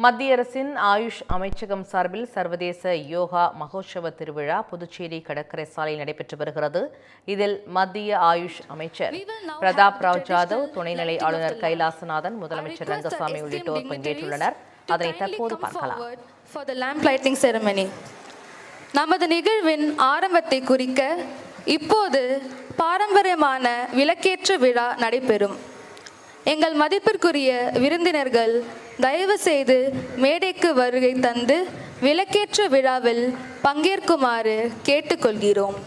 மத்திய அரசின் ஆயுஷ் அமைச்சகம் சார்பில் சர்வதேச யோகா மகோத்சவ திருவிழா புதுச்சேரி கடற்கரை சாலையில் நடைபெற்று வருகிறது. இதில் மத்திய ஆயுஷ் அமைச்சர் பிரதாப் ராவ் ஜாதவ், துணைநிலை ஆளுநர் கைலாசநாதன், முதலமைச்சர் ரங்கசாமி உள்ளிட்டோர் பங்கேற்றுள்ளனர். அதனை தற்போது பார்க்கலாம். நமது நிகழ்வின் ஆரம்பத்தை குறிக்க இப்போது பாரம்பரியமான விளக்கேற்று விழா நடைபெறும். எங்கள் மதிப்பிற்குரிய விருந்தினர்கள் தயவு செய்து மேடைக்கு வருகை தந்து விளக்கேற்று விழாவில் பங்கேற்குமாறு கேட்டுக்கொள்கிறோம்.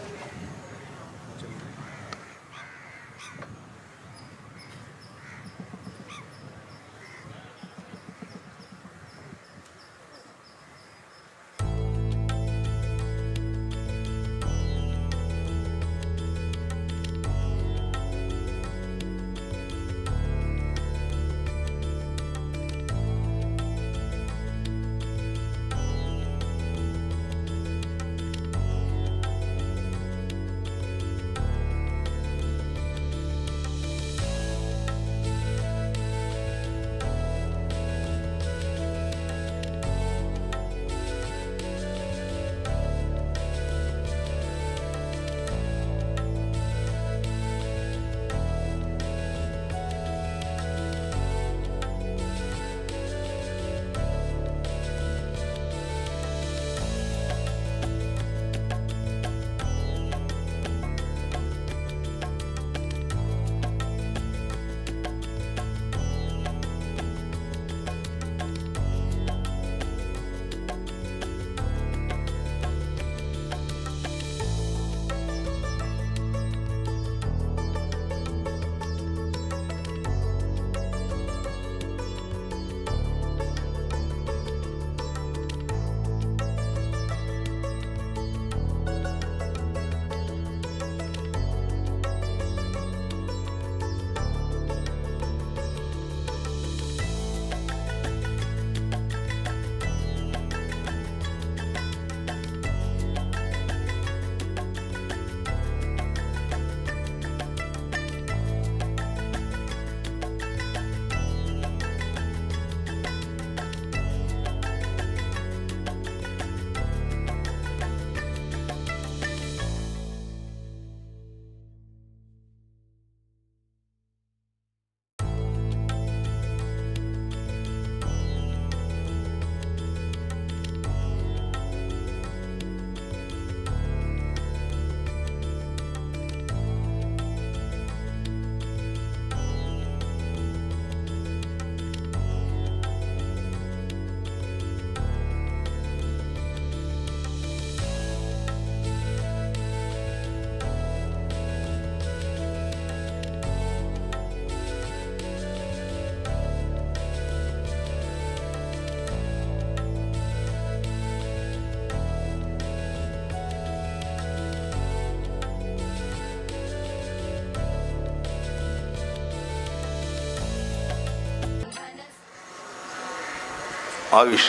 ஆயுஷ்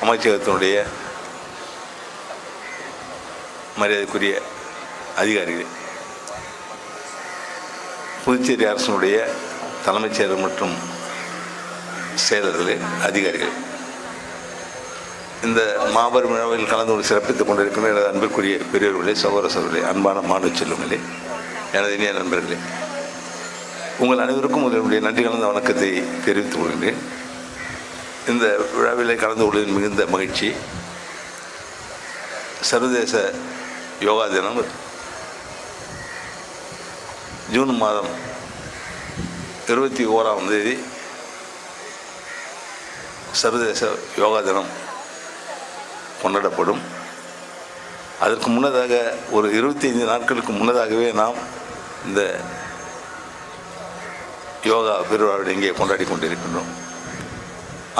அமைச்சகத்தினுடைய மரியாதைக்குரிய அதிகாரிகள், புதுச்சேரி அரசினுடைய தலைமைச் செயலர் மற்றும் செயலர்களே, அதிகாரிகள், இந்த மாபெரும் விழாவில் கலந்து கொண்டு சிறப்பித்துக் கொண்டிருக்கின்ற எனது அன்பிற்குரிய பெரியவர்களே, சகோதர சகோதரர்களே, அன்பான மாணவ செல்வங்களே, எனது இனிய நண்பர்களே, உங்கள் அனைவருக்கும் உங்களுடைய நன்றி கலந்த வணக்கத்தை தெரிவித்துக் கொள்கின்றேன். இந்த விழாவிலே கலந்து கொள்வதில் மிகுந்த மகிழ்ச்சி. சர்வதேச யோகா தினம் ஜூன் மாதம் 21ஆம் தேதி சர்வதேச யோகா தினம் கொண்டாடப்படும். அதற்கு முன்னதாக ஒரு 25 நாட்களுக்கு முன்னதாகவே நாம் இந்த யோகா பெருவிழாவை இங்கே கொண்டாடி கொண்டிருக்கின்றோம்.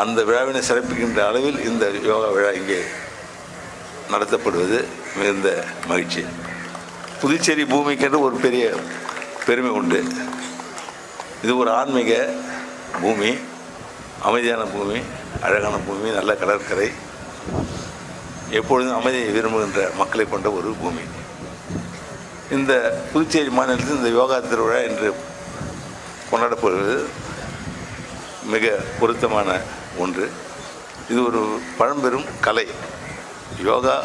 அந்த விழாவினை சிறப்பிக்கின்ற அளவில் இந்த யோகா விழா இங்கே நடத்தப்படுவது மிகுந்த மகிழ்ச்சி. புதுச்சேரி பூமிக்கென்று ஒரு பெரிய பெருமை உண்டு. இது ஒரு ஆன்மீக பூமி, அமைதியான பூமி, அழகான பூமி, நல்ல கடற்கரை, எப்பொழுதும் அமைதியை விரும்புகின்ற மக்களை கொண்ட ஒரு பூமி. இந்த புதுச்சேரி மாநிலத்தில் இந்த யோகா திருவிழா என்று கொண்டாடப்படுவது மிக பொருத்தமான ஒன்று. இது ஒரு பழம்பெரும் கலை. யோகா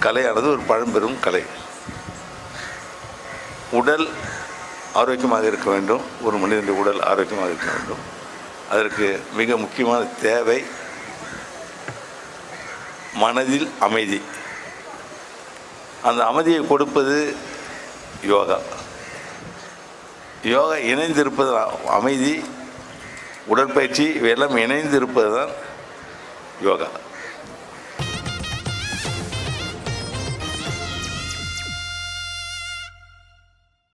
கலையானது ஒரு பழம்பெரும் கலை. உடல் ஆரோக்கியமாக இருக்க வேண்டும், ஒரு மனிதனுடைய உடல் ஆரோக்கியமாக இருக்க வேண்டும். அதற்கு மிக முக்கியமான தேவை மனதில் அமைதி. அந்த அமைதியை கொடுப்பது யோகா. யோகா இணைந்திருப்பது அமைதி, உடற்பயிற்சி இவையெல்லாம் இணைந்திருப்பது தான் யோகா.